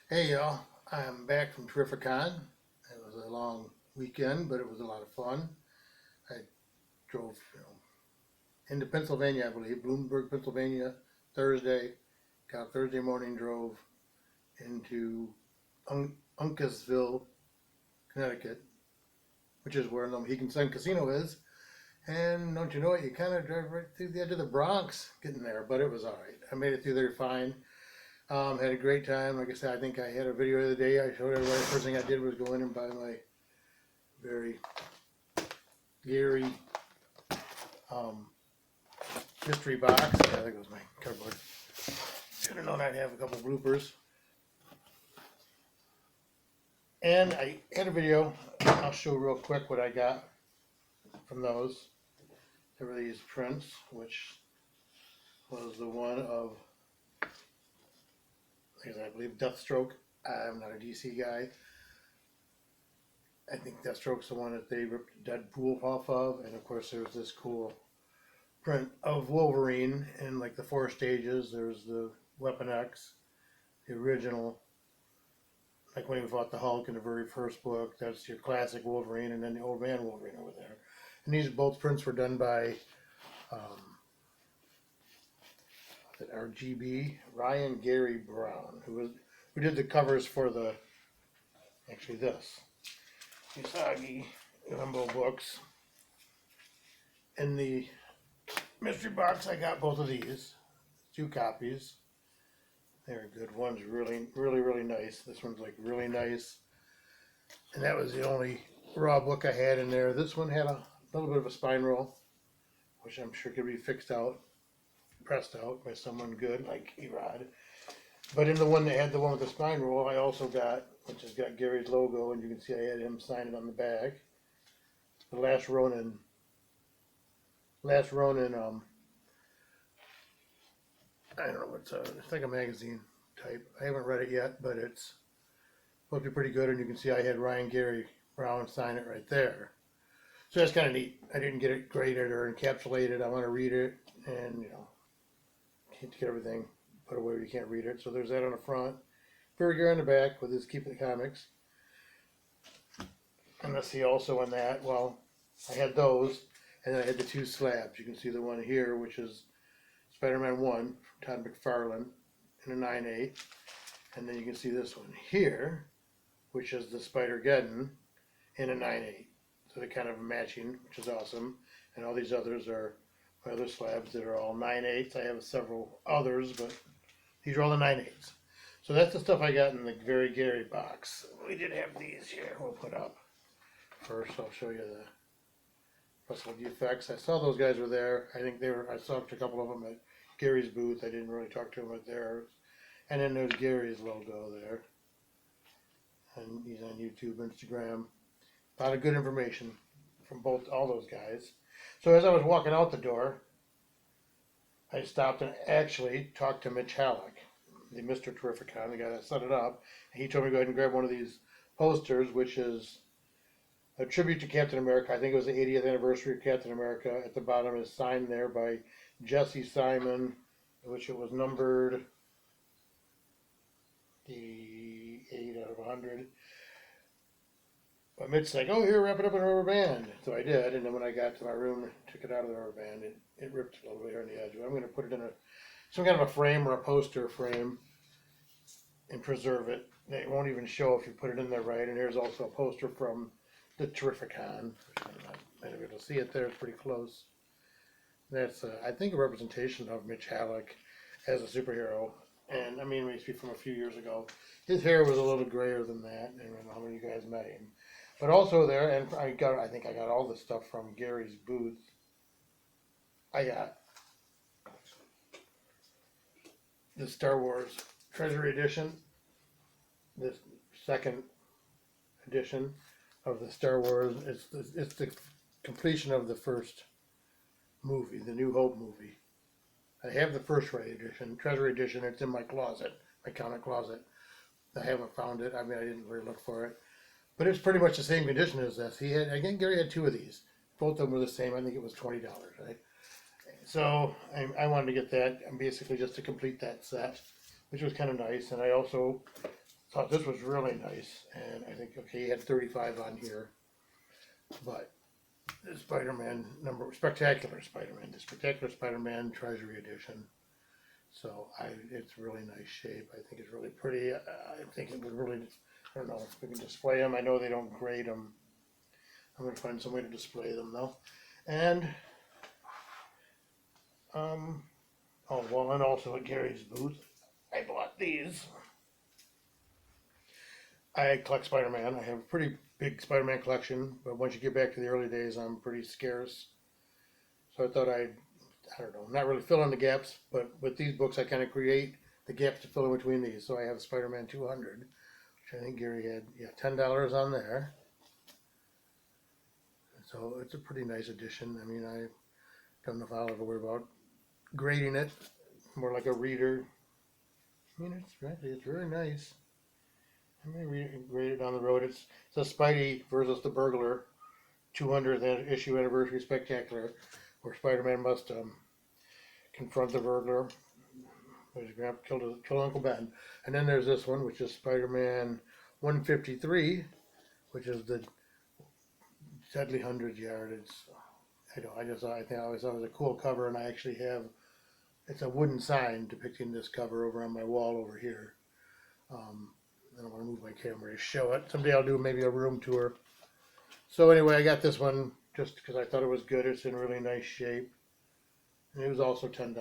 Hey y'all, I'm back from Terrificon. It was a long weekend, but it was a lot of fun. I drove, into Pennsylvania, I believe, Bloomsburg, Pennsylvania, Thursday. Got Thursday morning, drove into Uncasville, Connecticut, which is where the Mohegan Sun Casino is. And don't you know it, you kind of drive right through the edge of the Bronx getting there, but it was all right. I made it through there fine. Had a great time. Like I said, I think I had a video the other day. I showed everybody. The first thing I did was go in and buy my very Gary um, mystery box. I think it was my cardboard. Should have known I'd have a couple bloopers. And I had a video. I'll show real quick what I got from those. There were these prints, which was the one of, I believe, Deathstroke. I'm not a DC guy. I think Deathstroke's the one that they ripped Deadpool off of. And of course, there's this cool print of Wolverine in like the 4 stages. There's the Weapon X, the original, like when he fought the Hulk in the very first book. That's your classic Wolverine, and then the old man Wolverine over there. And these both prints were done by RGB Ryan Gary Brown, who did the covers for the this Usagi Limbo books. In the mystery box, I got both of these, 2 copies. They're good. One's really nice. This one's like really nice. And that was the only raw book I had in there. This one had a little bit of a spine roll, which I'm sure could be fixed out, pressed out by someone good like Erod. But in the one that had the one with the spine roll, I also got, which has got Gary's logo, and you can see I had him sign it on the back. The Last Ronin, I don't know what's it's like a magazine type. I haven't read it yet, but it's supposed to be pretty good, and you can see I had Ryan Gary Brown sign it right there. So that's kind of neat. I didn't get it graded or encapsulated. I want to read it, and can't get everything put away where you can't read it. So there's that on the front. Burger on the back with his Keep It Comics. And let's see also on that, well, I had those, and then I had the 2 slabs. You can see the one here, which is Spider-Man 1 from Todd McFarlane in a 9/8. And then you can see this one here, which is the Spider-Geddon in a 9/8. So they're kind of matching, which is awesome. And all these others are my other slabs that are all 9/8. I have several others, but these are all the 9/8. So that's the stuff I got in the Very Gary box. We did have these here. We'll put up. First, I'll show you the Russell Effects. I saw those guys were there. I think I talked to a couple of them at Gary's booth. I didn't really talk to them at theirs. And then there's Gary's logo there. And he's on YouTube, Instagram. A lot of good information from all those guys. So as I was walking out the door, I stopped and actually talked to Mitch Halleck, the Mr. Terrificon, the guy that set it up. And he told me to go ahead and grab one of these posters, which is a tribute to Captain America. I think it was the 80th anniversary of Captain America. At the bottom is signed there by Jesse Simon, which it was numbered the 8 out of 100. But Mitch's like, oh, here, wrap it up in a rubber band. So I did, and then when I got to my room, took it out of the rubber band, it ripped a little bit here on the edge. I'm going to put it in some kind of a frame or a poster frame and preserve it. It won't even show if you put it in there right. And here's also a poster from the Terrificon. Might be able to see it there. It's pretty close. That's, I think, a representation of Mitch Halleck as a superhero. And I mean, we speak from a few years ago. His hair was a little grayer than that. I don't know how many of you guys met him. But also there, and I think I got all this stuff from Gary's booth. I got the Star Wars Treasury Edition, this second edition of the Star Wars. It's the completion of the first movie, the New Hope movie. I have the first edition, Treasury Edition. It's in my closet, my comic closet. I haven't found it. I mean, I didn't really look for it. But it's pretty much the same condition as this. Gary had 2 of these. Both of them were the same. I think it was $20, right? So I wanted to get that, and basically just to complete that set, which was kind of nice. And I also thought this was really nice, and I think, okay, he had 35 on here, but the Spider-Man Spectacular Spider-Man, the Spectacular Spider-Man Treasury Edition. So it's really nice shape. I think it's really pretty. I think it would really, I don't know if we can display them. I know they don't grade them. I'm going to find some way to display them though. And, oh, well, and also at Gary's booth, I bought these. I collect Spider-Man. I have a pretty big Spider-Man collection, but once you get back to the early days, I'm pretty scarce. So I thought I don't know, not really fill in the gaps, but with these books, I kind of create the gaps to fill in between these. So I have Spider-Man 200, which I think Gary had, yeah, $10 on there. So it's a pretty nice edition. I mean, I don't know if I'll ever worry about grading it, more like a reader. I mean, it's very nice. I may grade it down the road. It's a Spidey versus the Burglar 200th issue anniversary spectacular, where Spider-Man must confront the burglar. His grandpa killed Uncle Ben. And then there's this one, which is Spider-Man 153, which is the Deadly 100 Yard. I always thought it was a cool cover, and I actually have, it's a wooden sign depicting this cover over on my wall over here. I don't want to move my camera to show it. Someday I'll do maybe a room tour. So anyway, I got this one just because I thought it was good. It's in really nice shape. And it was also $10.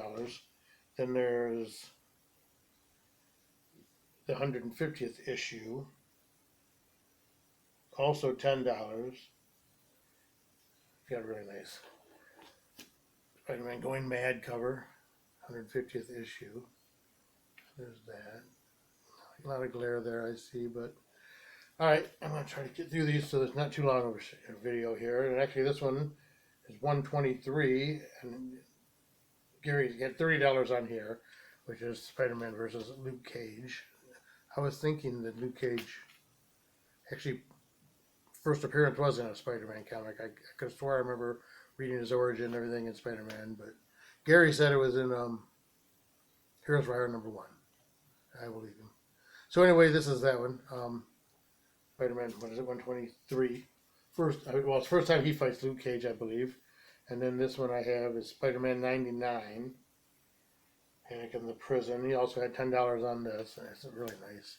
Then there's the 150th issue, also $10. Got a really nice Spider-Man Going Mad cover, 150th issue. There's that. A lot of glare there, I see, but all right, I'm going to try to get through these so there's not too long of a video here. And actually, this one is 123, and Gary's got $30 on here, which is Spider-Man versus Luke Cage. I was thinking that Luke Cage actually first appearance was in a Spider-Man comic. I could have swore I remember reading his origin and everything in Spider-Man, but Gary said it was in Heroes for Hire #1. I believe him. So anyway, this is that one. Spider-Man, what is it, 123? It's the first time he fights Luke Cage, I believe. And then this one I have is Spider-Man 99. Panic in the Prison. He also had $10 on this, and it's a really nice,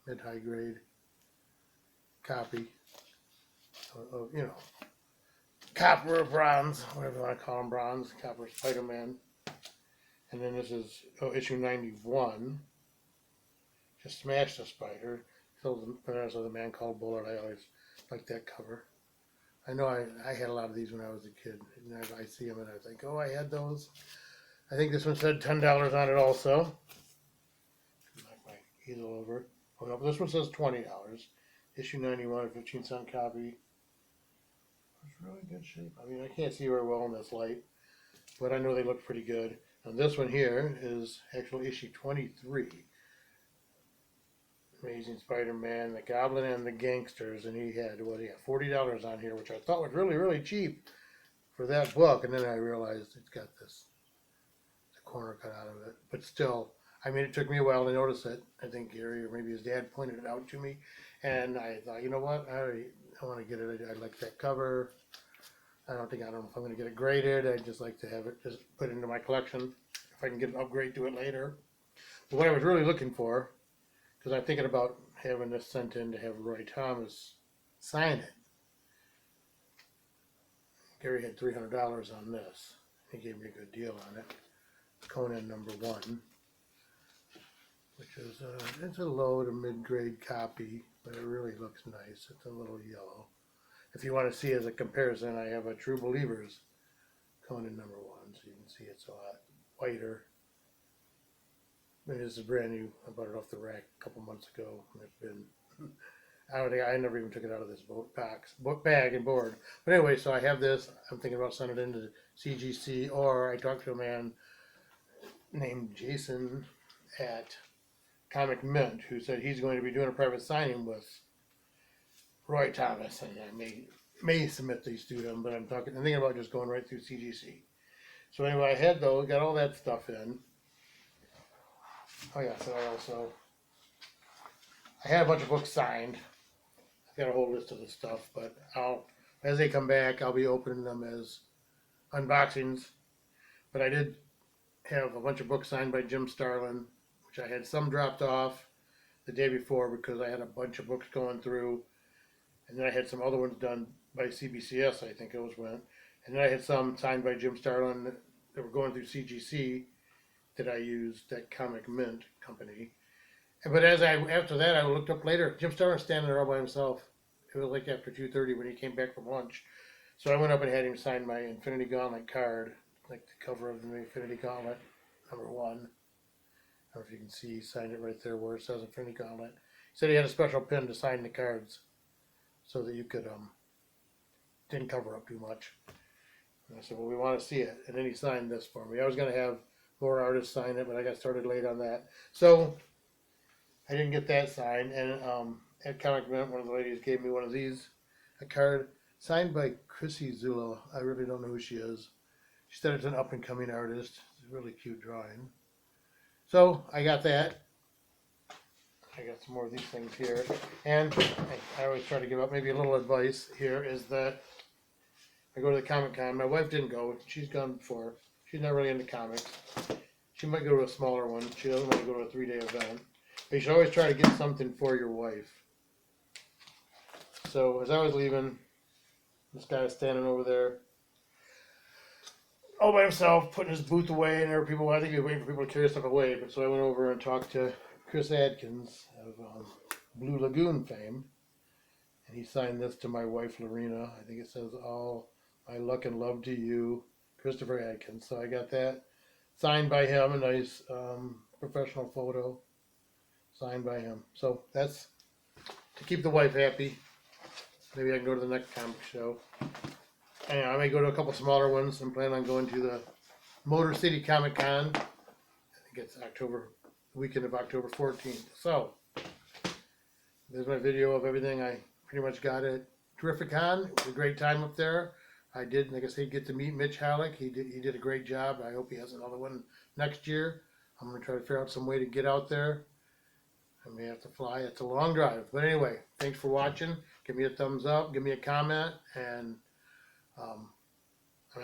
mid-high grade copy. Copper or bronze, whatever you want to call him, bronze, copper Spider-Man. And then this is issue 91. Just Smash the Spider. Kills the Man Called Bullet. I always liked that cover. I know I had a lot of these when I was a kid. And I see them and I think, oh, I had those. I think this one said $10 on it also. Knock my easel over. Oh no, this one says $20. Issue 91, a 15-cent copy. It's really good shape. I mean, I can't see very well in this light, but I know they look pretty good. And this one here is actually issue 23. Amazing Spider-Man, the Goblin and the Gangsters, and he had $40 on here, which I thought was really, really cheap for that book. And then I realized it's got the corner cut out of it. But still, I mean, it took me a while to notice it. I think Gary or maybe his dad pointed it out to me, and I thought, you know what, I want to get it. I like that cover. I don't know if I'm going to get it graded. I'd just like to have it just put into my collection if I can get an upgrade to it later. But what I was really looking for, because I'm thinking about having this sent in to have Roy Thomas sign it. Gary had $300 on this. He gave me a good deal on it. Conan #1, which is it's a low to mid-grade copy, but it really looks nice. It's a little yellow. If you want to see as a comparison, I have a True Believers Conan #1, so you can see it's a lot whiter. This is brand new. I bought it off the rack a couple months ago. And it's been, I never even took it out of this bag and board. But anyway, so I have this. I'm thinking about sending it into CGC, or I talked to a man named Jason at Comic Mint who said he's going to be doing a private signing with Roy Thomas, and I may submit these to him, but I'm thinking about just going right through CGC. So anyway, I had those, got all that stuff in. Oh yeah, so I had a bunch of books signed. I've got a whole list of the stuff, but as they come back, I'll be opening them as unboxings. But I did have a bunch of books signed by Jim Starlin, which I had some dropped off the day before because I had a bunch of books going through, and then I had some other ones done by CBCS, I think it was when, and then I had some signed by Jim Starlin that were going through CGC that I used, that Comic Mint company. But after that, I looked up later. Jim Starlin was standing there all by himself. It was like after 2:30 when he came back from lunch. So I went up and had him sign my Infinity Gauntlet card, like the cover of the Infinity Gauntlet, #1. I don't know if you can see, he signed it right there where it says Infinity Gauntlet. He said he had a special pen to sign the cards so that you could, didn't cover up too much. And I said, well, we want to see it. And then he signed this for me. I was going to have more artists sign it, but I got started late on that. So I didn't get that signed. And at Comic Mint, one of the ladies gave me one of these, a card signed by Chrissy Zula. I really don't know who she is. She said it's an up-and-coming artist. It's a really cute drawing. So I got that. I got some more of these things here. And I always try to give up maybe a little advice here is that I go to the Comic-Con. My wife didn't go. She's gone before. She's not really into comics. She might go to a smaller one. She doesn't want to go to a 3-day event. But you should always try to get something for your wife. So as I was leaving, this guy was standing over there all by himself, putting his booth away, and there were people, I think he was waiting for people to carry stuff away. But so I went over and talked to Chris Adkins of Blue Lagoon fame. And he signed this to my wife, Lorena. I think it says, all my luck and love to you, Christopher Adkins. So I got that signed by him, a nice professional photo signed by him. So that's to keep the wife happy. Maybe I can go to the next comic show. And I may go to a couple smaller ones. I'm planning on going to the Motor City Comic Con. I think it's weekend of October 14th. So there's my video of everything. I pretty much got it. Terrificon. It was a great time up there. I did, like I said, get to meet Mitch Halleck. He did a great job. I hope he has another one next year. I'm going to try to figure out some way to get out there. I may have to fly. It's a long drive. But anyway, thanks for watching. Give me a thumbs up. Give me a comment. And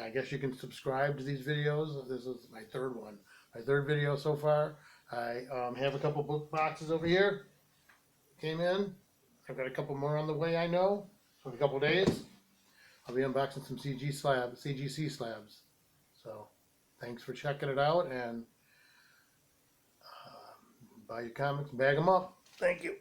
I guess you can subscribe to these videos. This is my third one. My third video so far. I have a couple book boxes over here. Came in. I've got a couple more on the way, I know. So in a couple days, I'll be unboxing some CGC slabs. So thanks for checking it out, and buy your comics, bag them up. Thank you.